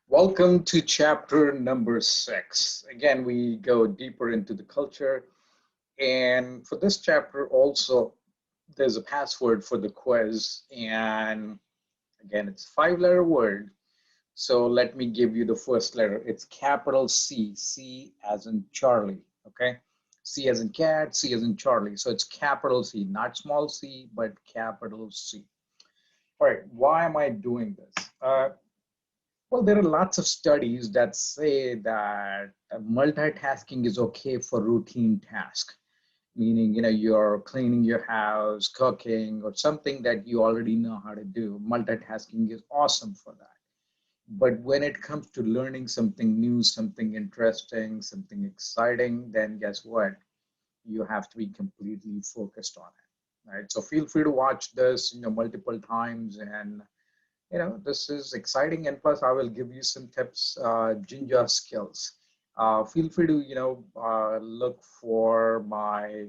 Welcome to chapter number 6. Again, we go deeper into the culture. And for this chapter, also, there's a password for the quiz. And again, it's a 5 letter word. So let me give you the first letter. It's capital C, C as in Charlie. Okay. C as in cat, C as in Charlie. So it's capital C, not small c, but capital C. All right. Why am I doing this? Well, there are lots of studies that say that multitasking is okay for routine tasks, meaning, you're cleaning your house, cooking, or something that you already know how to do. Multitasking is awesome for that. But when it comes to learning something new, something interesting, something exciting, then guess what? You have to be completely focused on it, right? So feel free to watch this, multiple times and this is exciting, and plus I will give you some tips, Jinja skills. Feel free to look for my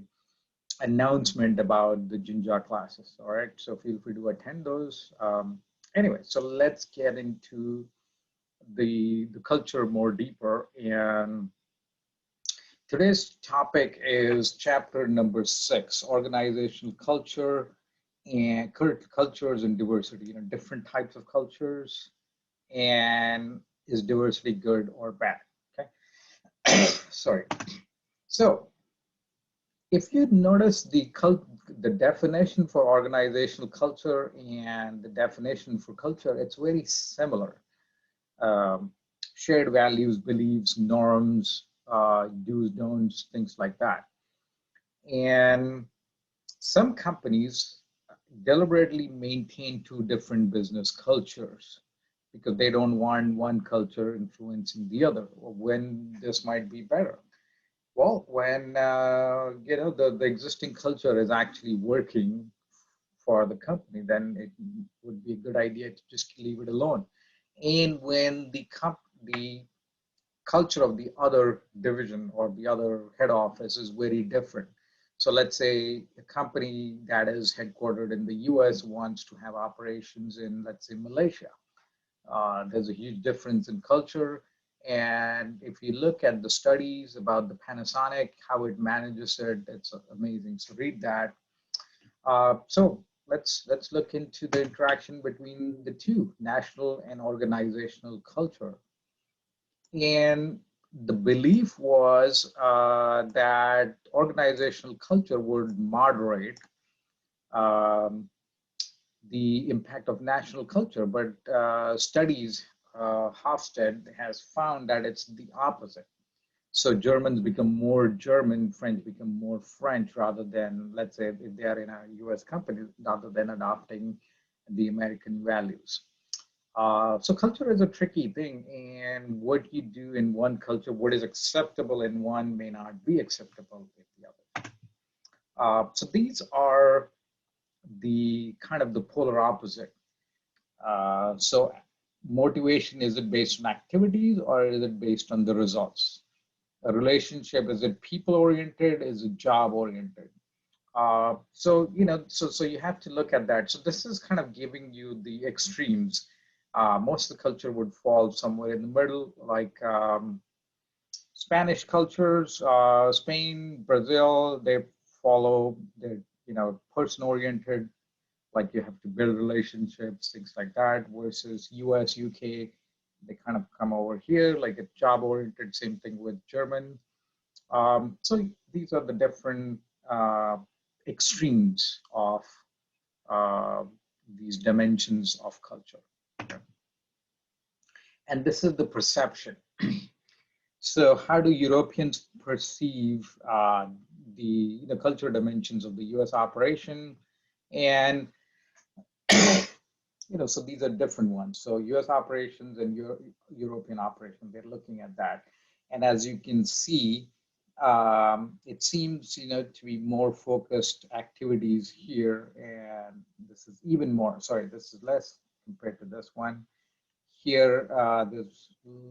announcement about the Jinja classes. All right, so feel free to attend those. Anyway, so let's get into the culture more deeper. And today's topic is chapter number 6, organizational culture and cultures and diversity. Different types of cultures, and is diversity good or bad? Okay. Sorry. So if you notice the definition for organizational culture and the definition for culture, it's very similar. Um, Shared values, beliefs, norms, do's, don'ts, things like that. And some companies deliberately maintain two different business cultures because they don't want one culture influencing the other, or when this might be better. Well, when the existing culture is actually working for the company, then it would be a good idea to just leave it alone. And when the culture of the other division or the other head office is very different. So let's say a company that is headquartered in the US wants to have operations in, let's say, Malaysia. There's a huge difference in culture. And if you look at the studies about the Panasonic, how it manages it, it's amazing. So read that. So let's look into the interaction between the two, national and organizational culture. And the belief was that organizational culture would moderate um, the impact of national culture, but studies, Hofstede has found that it's the opposite. So Germans become more German, French become more French, rather than, let's say, if they are in a US company, rather than adopting the American values. So culture is a tricky thing, and what you do in one culture, what is acceptable in one may not be acceptable with the other. So these are the kind of the polar opposite. So motivation, is it based on activities or is it based on the results? A relationship, is it people oriented? Is it job oriented? So you have to look at that. So this is kind of giving you the extremes. Most of the culture would fall somewhere in the middle, like Spanish cultures, Spain, Brazil. They follow the person oriented, like you have to build relationships, things like that. Versus US, UK, they kind of come over here, like a job oriented. Same thing with German. So these are the different extremes of uh, these dimensions of culture. Okay. And this is the perception. So how do Europeans perceive the cultural dimensions of the US operation? And so these are different ones. So US operations and European operations, they're looking at that. And as you can see, it seems, to be more focused activities here. And this is even more, sorry, this is less compared to this one. Here, this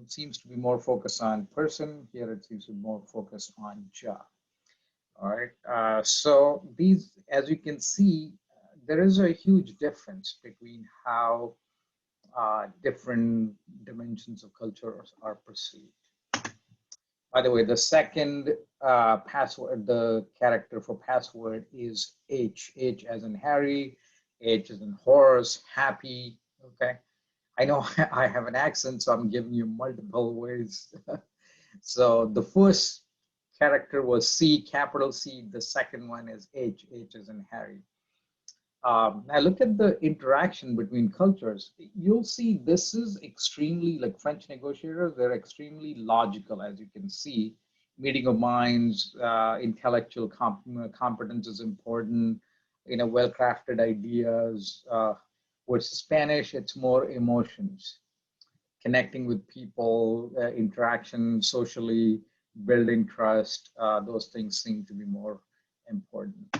seems to be more focused on person. Here, it seems to be more focused on job. All right. So these, as you can see, there is a huge difference between how different dimensions of culture are perceived. By the way, the second password, the character for password is H. H as in Harry, H as in horse, happy. Okay. I know I have an accent, so I'm giving you multiple ways. So the first character was C, capital C. The second one is H, H as in Harry. Now look at the interaction between cultures. You'll see this is extremely, like French negotiators, they're extremely logical, as you can see. Meeting of minds, intellectual competence is important, well-crafted ideas. Versus Spanish, it's more emotions, connecting with people, interaction socially, building trust. Those things seem to be more important.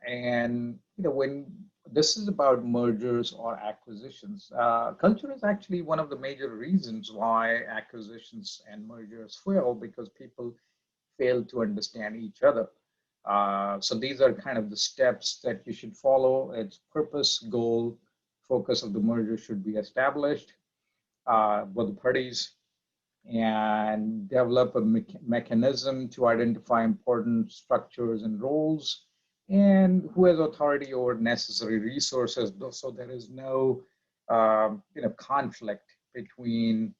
And when this is about mergers or acquisitions, culture is actually one of the major reasons why acquisitions and mergers fail, because people fail to understand each other. So these are kind of the steps that you should follow. Its purpose, goal, focus of the merger should be established by the parties, and develop a mechanism to identify important structures and roles, and who has authority over necessary resources, so there is no conflict between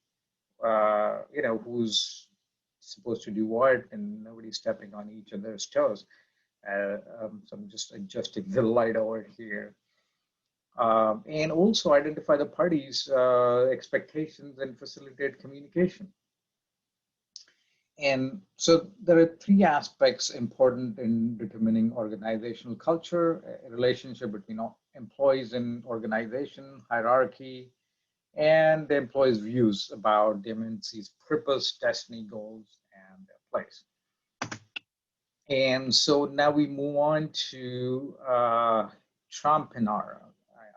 who's supposed to do what, and nobody's stepping on each other's toes. So I'm just adjusting the light over here. And also identify the parties' expectations and facilitate communication. And so there are three aspects important in determining organizational culture: a relationship between employees and organization, hierarchy, and the employees' views about the MNC's purpose, destiny, goals, and their place. And so now we move on to Trampanara.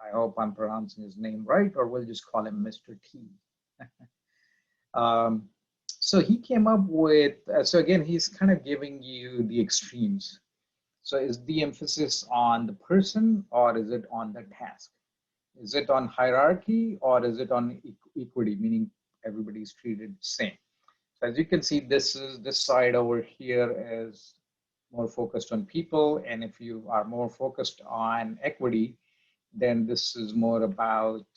I hope I'm pronouncing his name right, or we'll just call him Mr. T. So he came up with, so again, he's kind of giving you the extremes. So is the emphasis on the person, or is it on the task? Is it on hierarchy, or is it on equity, meaning everybody's treated the same? So as you can see, this side over here is more focused on people. And if you are more focused on equity, then this is more about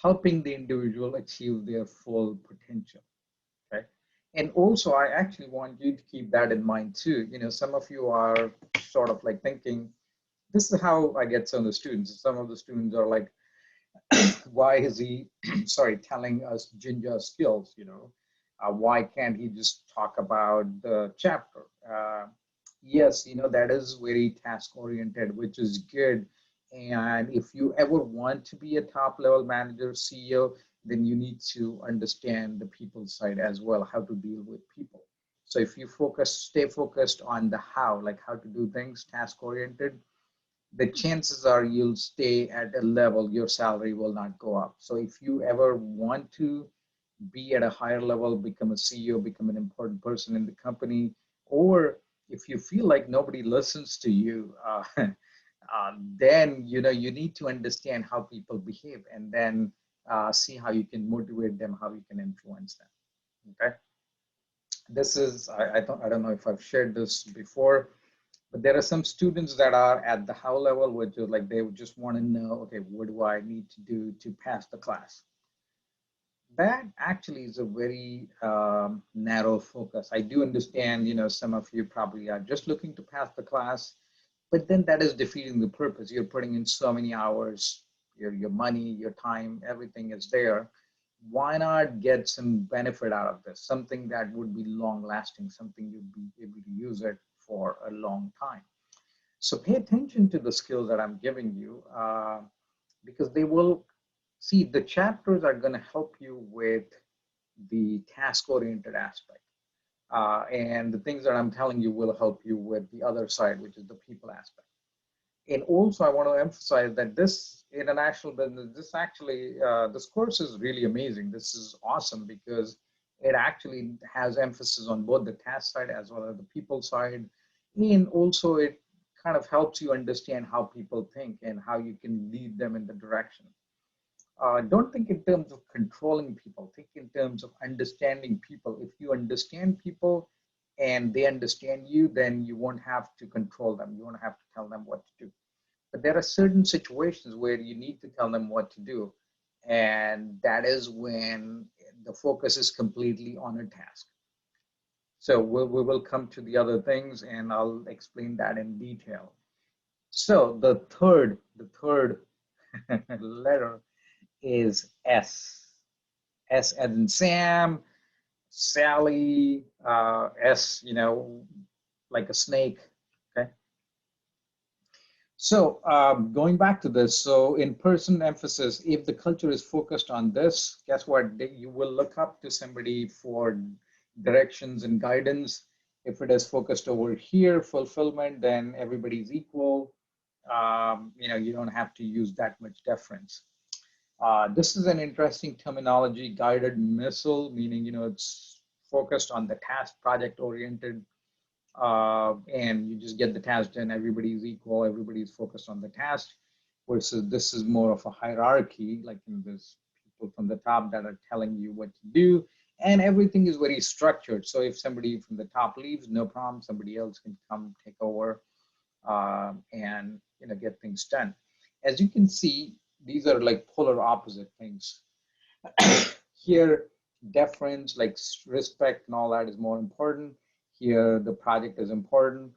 helping the individual achieve their full potential, okay? And also, I actually want you to keep that in mind too. Some of you are sort of like thinking, this is how I get some of the students. Some of the students are like, why is he, sorry, telling us Jinja skills, why can't he just talk about the chapter? Yes, that is very task oriented, which is good. And if you ever want to be a top level manager, CEO, then you need to understand the people side as well, how to deal with people. So if you stay focused on the how, like how to do things, task oriented, the chances are you'll stay at a level, your salary will not go up. So if you ever want to be at a higher level, become a CEO, become an important person in the company, or if you feel like nobody listens to you, then you need to understand how people behave, and then see how you can motivate them, how you can influence them. Okay, this is I don't know if I've shared this before, but there are some students that are at the how level, which is like they would just want to know, okay, what do I need to do to pass the class? That actually is a very narrow focus. I do understand, some of you probably are just looking to pass the class, but then that is defeating the purpose. You're putting in so many hours, your money, your time, everything is there. Why not get some benefit out of this? Something that would be long lasting, something you'd be able to use it for a long time. So pay attention to the skills that I'm giving you, because they will see, the chapters are going to help you with the task oriented aspect. And the things that I'm telling you will help you with the other side, which is the people aspect. And also I want to emphasize that this international business, this course is really amazing. This is awesome because it actually has emphasis on both the task side as well as the people side. And also it kind of helps you understand how people think and how you can lead them in the direction. Don't think in terms of controlling people, think in terms of understanding people. If you understand people and they understand you, then you won't have to control them. You won't have to tell them what to do. But there are certain situations where you need to tell them what to do. And that is when the focus is completely on a task. So we will come to the other things and I'll explain that in detail. So the third letter is S. S as in Sam, Sally, S, like a snake, okay? So going back to this, so in-person emphasis, if the culture is focused on this, guess what? You will look up to somebody for directions and guidance. If it is focused over here, fulfillment, then everybody's equal. You don't have to use that much deference. This is an interesting terminology, guided missile, meaning, it's focused on the task, project oriented, and you just get the task done. Everybody's equal, everybody's focused on the task, versus this is more of a hierarchy, like there's people from the top that are telling you what to do, and everything is very structured. So if somebody from the top leaves, no problem, somebody else can come take over and get things done. As you can see, these are like polar opposite things. Here, deference, like respect and all that is more important. Here, the project is important.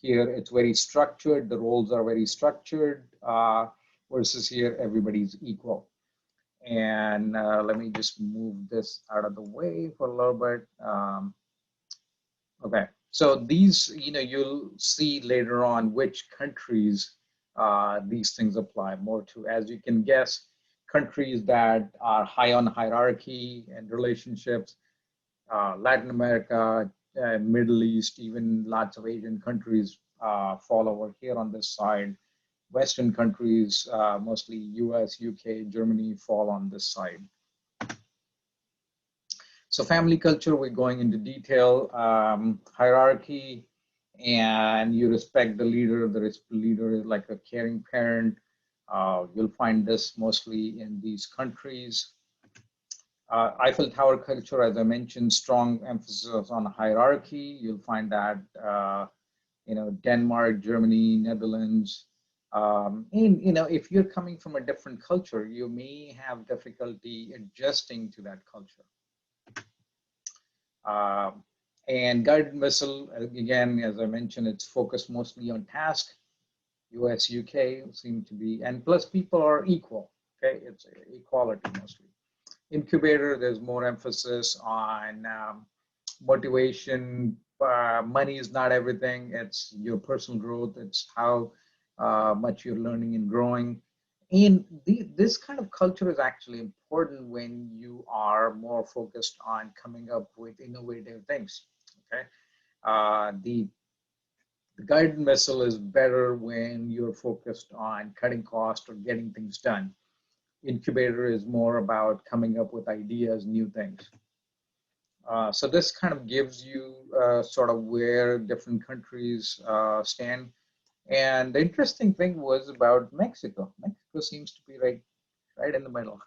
Here, it's very structured. The roles are very structured, versus here, everybody's equal. And let me just move this out of the way for a little bit. Okay, so these, you'll see later on which countries these things apply more to. As you can guess, countries that are high on hierarchy and relationships, Latin America, Middle East, even lots of Asian countries fall over here on this side. Western countries, mostly US, UK, Germany, fall on this side. So family culture, we're going into detail, hierarchy, and you respect the leader. The leader is like a caring parent. You'll find this mostly in these countries. Eiffel Tower culture, as I mentioned, strong emphasis on hierarchy. You'll find that, Denmark, Germany, Netherlands. And, if you're coming from a different culture, you may have difficulty adjusting to that culture. And guided missile, again, as I mentioned, it's focused mostly on task. US, UK seem to be, and plus people are equal, okay? It's equality mostly. Incubator, there's more emphasis on motivation. Money is not everything. It's your personal growth. It's how much you're learning and growing. And this kind of culture is actually important when you are more focused on coming up with innovative things, okay? The guided missile is better when you're focused on cutting costs or getting things done. Incubator is more about coming up with ideas, new things. So this kind of gives you sort of where different countries stand. And the interesting thing was about Mexico. Mexico seems to be right in the middle.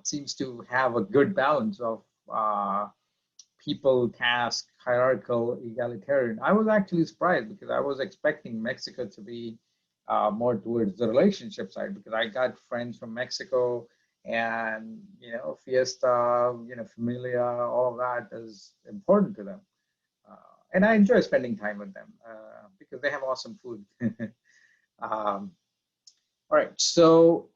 Seems to have a good balance of people, task, hierarchical, egalitarian. I was actually surprised because I was expecting Mexico to be more towards the relationship side, because I got friends from Mexico, and fiesta, familia, all of that is important to them. And I enjoy spending time with them because they have awesome food. All right, so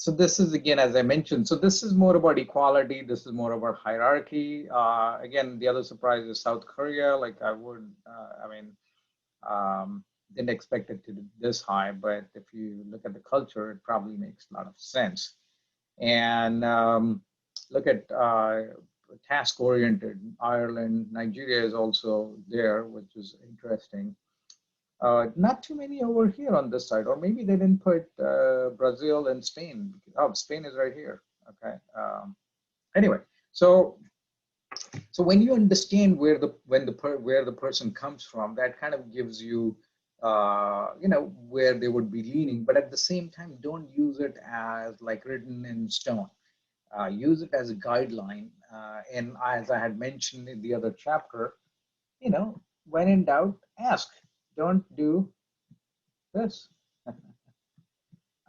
this is, again, as I mentioned, so this is more about equality. This is more about hierarchy. Again, the other surprise is South Korea. Like didn't expect it to be this high, but if you look at the culture, it probably makes a lot of sense. And look at task-oriented. Ireland, Nigeria is also there, which is interesting. Not too many over here on this side, or maybe they didn't put Brazil and Spain. Oh, Spain is right here. Okay. Anyway, so So when you understand where the person comes from, that kind of gives you where they would be leaning. But at the same time, don't use it as like written in stone. Use it as a guideline. And as I had mentioned in the other chapter, when in doubt, ask. Don't do this.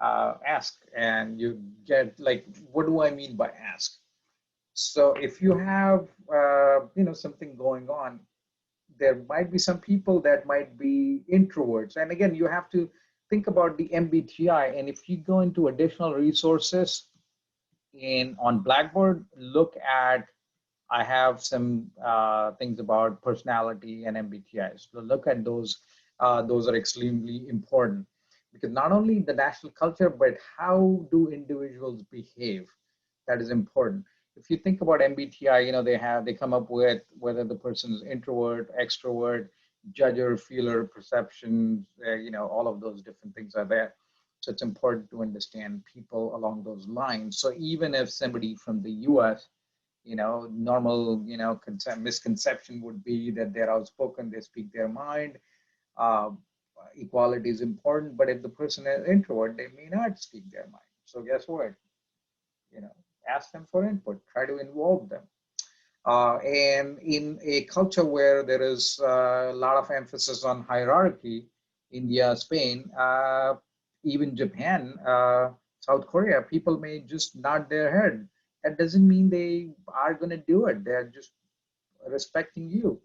Ask, and you get like, what do I mean by ask? So if you have something going on, there might be some people that might be introverts. And again, you have to think about the MBTI. And if you go into additional resources on Blackboard, look at, I have some things about personality and MBTIs. So look at those. Those are extremely important, because not only the national culture, but how do individuals behave? That is important. If you think about MBTI, they come up with whether the person is introvert, extrovert, judger, feeler, perception, all of those different things are there. So it's important to understand people along those lines. So even if somebody from the US, normal, misconception would be that they're outspoken, they speak their mind. Uh, Equality is important, but if the person is introvert, they may not speak their mind. So guess what? You know, ask them for input, try to involve them. And in a culture where there is a lot of emphasis on hierarchy, India, Spain, even Japan, South Korea, people may just nod their head. That doesn't mean they are going to do it. They're just respecting you.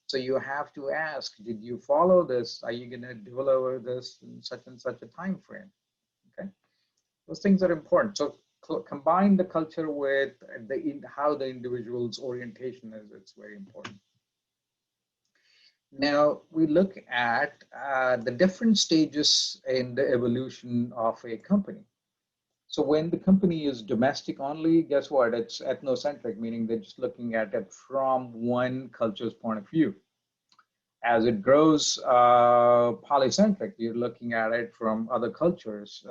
So you have to ask, did you follow this? Are you going to deliver this in such and such a time frame? Okay, those things are important. So combine the culture with how the individual's orientation is. It's very important. Now we look at the different stages in the evolution of a company. So when the company is domestic only, guess what? It's ethnocentric, meaning they're just looking at it from one culture's point of view. As it grows polycentric, you're looking at it from other cultures.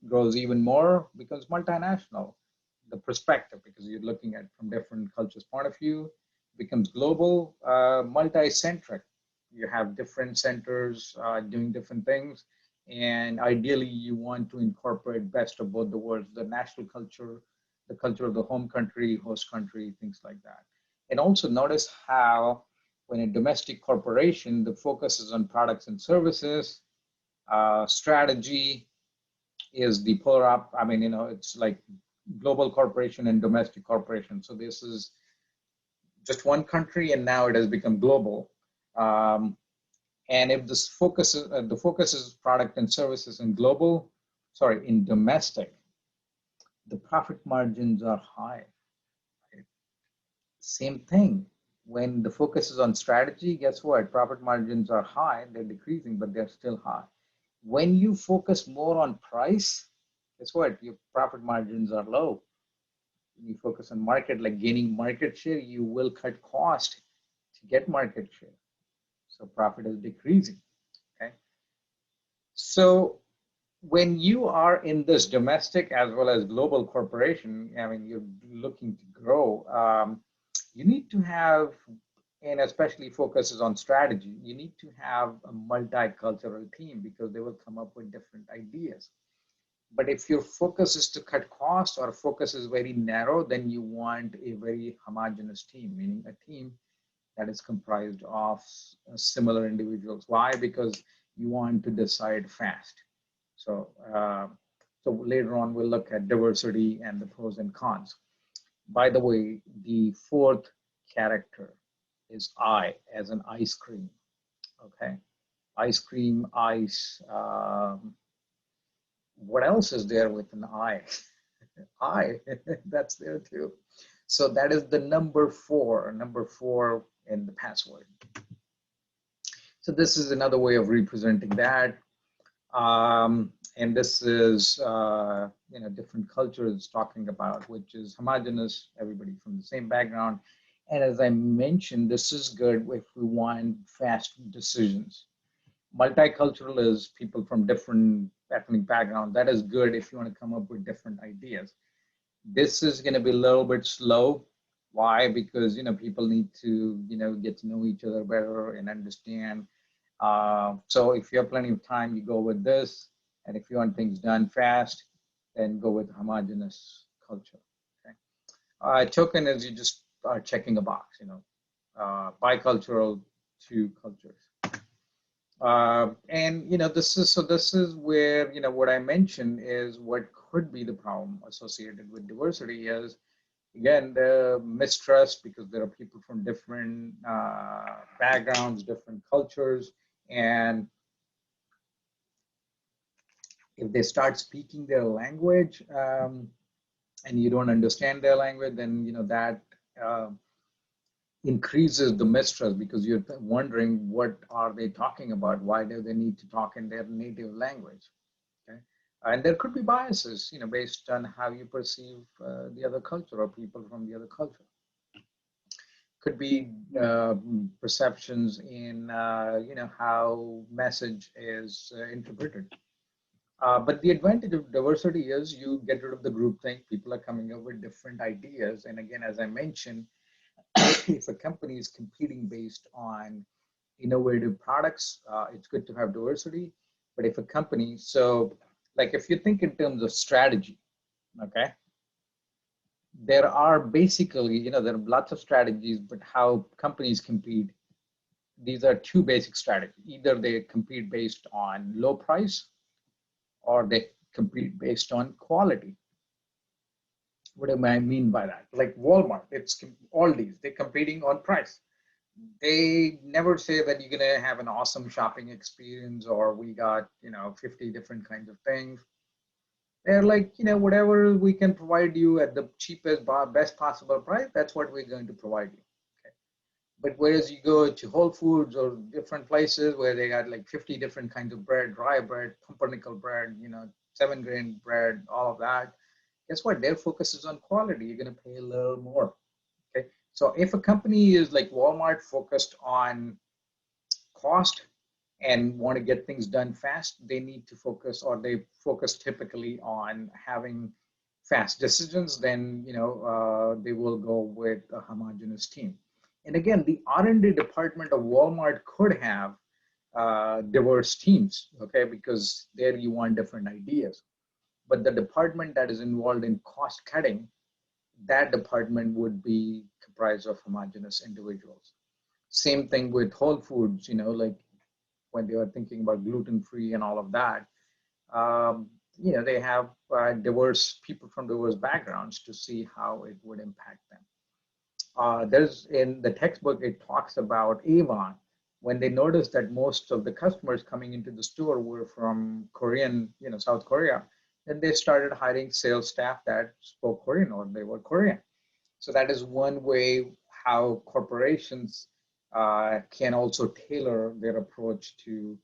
Grows even more, becomes multinational. The perspective, because you're looking at from different cultures' point of view, becomes global, multi-centric. You have different centers doing different things, and ideally you want to incorporate best of both the worlds, the national culture, the culture of the home country, host country, things like that. And also notice how when a domestic corporation, the focus is on products and services, strategy is the polar up. I mean, it's like global corporation and domestic corporation. So this is just one country, and now it has become global. And if this focus is, the focus is product and services in in domestic, the profit margins are high. Right? Same thing. When the focus is on strategy, guess what? Profit margins are high. They're decreasing, but they're still high. When you focus more on price, guess what? Your profit margins are low. When you focus on market, like gaining market share, you will cut cost to get market share. So profit is decreasing, okay? So when you are in this domestic as well as global corporation, I mean, you're looking to grow, you need to have, and especially focuses on strategy, you need to have a multicultural team because they will come up with different ideas. But if your focus is to cut costs or focus is very narrow, then you want a very homogeneous team, meaning a team that is comprised of similar individuals. Why? Because you want to decide fast. So, so later on, we'll look at diversity and the pros and cons. By the way, the fourth character is I, as an ice cream, okay? Ice cream, ice. What else is there with an I? I, that's there too. So that is the number four in the password. So this is another way of representing that. And this is, different cultures talking about, which is homogeneous, everybody from the same background. And as I mentioned, this is good if we want fast decisions. Multicultural is people from different ethnic backgrounds. That is good if you want to come up with different ideas. This is going to be a little bit slow Why? Because, people need to, get to know each other better and understand. So if you have plenty of time, you go with this. And if you want things done fast, then go with homogeneous culture. Okay. Token is you just are checking a box, bicultural, two cultures. And this is where what I mentioned is what could be the problem associated with diversity is, again, the mistrust, because there are people from different backgrounds, different cultures, and if they start speaking their language, and you don't understand their language, then that uh, increases the mistrust, because you're wondering what are they talking about, why do they need to talk in their native language. Okay. And there could be biases, based on how you perceive the other culture or people from the other culture. Could be perceptions in how message is interpreted. But the advantage of diversity is you get rid of the groupthink. People are coming up with different ideas, and again, as I mentioned, if a company is competing based on innovative products, it's good to have diversity. But if a company, so like if you think in terms of strategy, okay, there are basically, there are lots of strategies, but how companies compete, these are two basic strategies. Either they compete based on low price, or they compete based on quality. What do I mean by that? Like Walmart, it's all these, they're competing on price. They never say that you're going to have an awesome shopping experience, or we got, 50 different kinds of things. They're like, whatever we can provide you at the cheapest, best possible price, that's what we're going to provide you. Okay. But whereas you go to Whole Foods or different places where they got like 50 different kinds of bread, dry bread, pumpernickel bread, 7-grain bread, all of that, guess what? Their focus is on quality. You're going to pay a little more. Okay. So if a company is like Walmart, focused on cost and want to get things done fast, they need to focus, or they focus typically on having fast decisions, then they will go with a homogeneous team. And again, the R&D department of Walmart could have diverse teams, okay, because there you want different ideas. But the department that is involved in cost cutting, that department would be comprised of homogeneous individuals. Same thing with Whole Foods, like when they were thinking about gluten-free and all of that, they have diverse people from diverse backgrounds to see how it would impact them. There's in the textbook, it talks about Avon. When they noticed that most of the customers coming into the store were from Korean, South Korea, then they started hiring sales staff that spoke Korean, or they were Korean. So that is one way how corporations can also tailor their approach to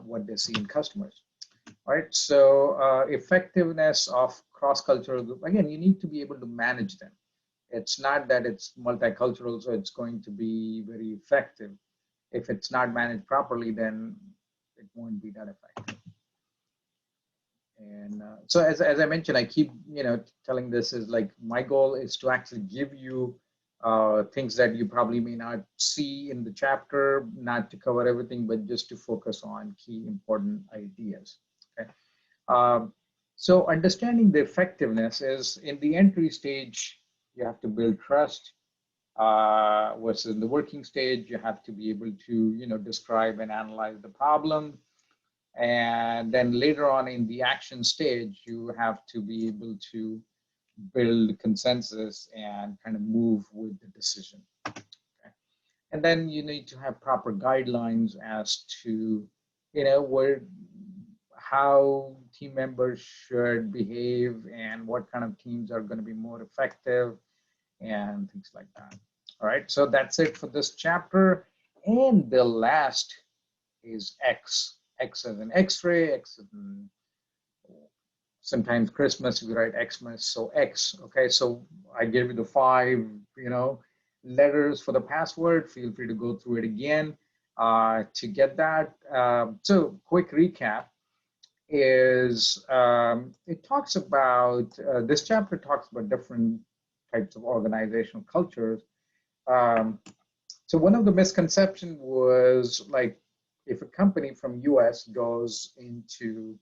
what they see in customers. All right. So effectiveness of cross-cultural group, again, you need to be able to manage them. It's not that it's multicultural, so it's going to be very effective. If it's not managed properly, then it won't be that effective. And so as I mentioned, I keep telling this is like my goal is to actually give you things that you probably may not see in the chapter, not to cover everything, but just to focus on key important ideas. Okay. So understanding the effectiveness is in the entry stage, you have to build trust. Versus in the working stage, you have to be able to describe and analyze the problem. And then later on in the action stage, you have to be able to build consensus and kind of move with the decision. Okay. And then you need to have proper guidelines as to, how team members should behave and what kind of teams are going to be more effective and things like that. All right, so that's it for this chapter. And the last is X. X as in X-ray, X as in sometimes Christmas, we write Xmas, so X. Okay, so I gave you the 5, letters for the password. Feel free to go through it again to get that. So quick recap is it talks about, this chapter talks about different types of organizational cultures. Um, so one of the misconceptions was like, if a company from US goes into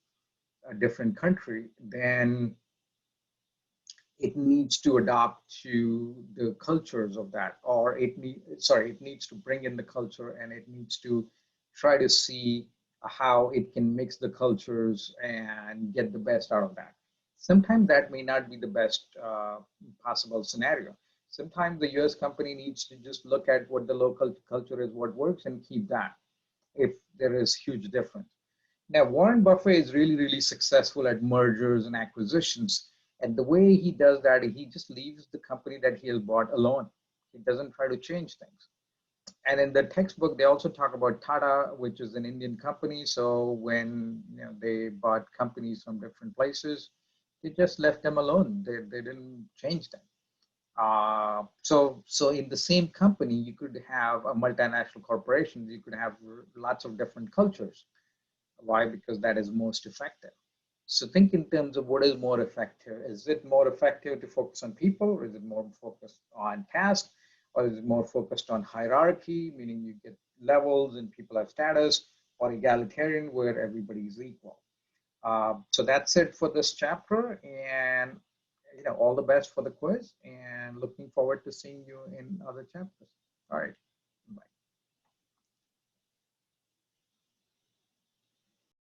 a different country, then it needs to adopt to the cultures of that, or it needs to bring in the culture, and it needs to try to see how it can mix the cultures and get the best out of that. Sometimes that may not be the best possible scenario. Sometimes the US company needs to just look at what the local culture is, what works, and keep that if there is huge difference. Now, Warren Buffett is really, really successful at mergers and acquisitions. And the way he does that, he just leaves the company that he has bought alone. He doesn't try to change things. And in the textbook, they also talk about Tata, which is an Indian company. So when they bought companies from different places, they just left them alone. They didn't change them. So in the same company, you could have a multinational corporation. You could have lots of different cultures. Why? Because that is most effective. So think in terms of what is more effective. Is it more effective to focus on people, or is it more focused on tasks, or is it more focused on hierarchy, meaning you get levels and people have status, or egalitarian where everybody is equal? So that's it for this chapter, and all the best for the quiz, and looking forward to seeing you in other chapters. All right, bye.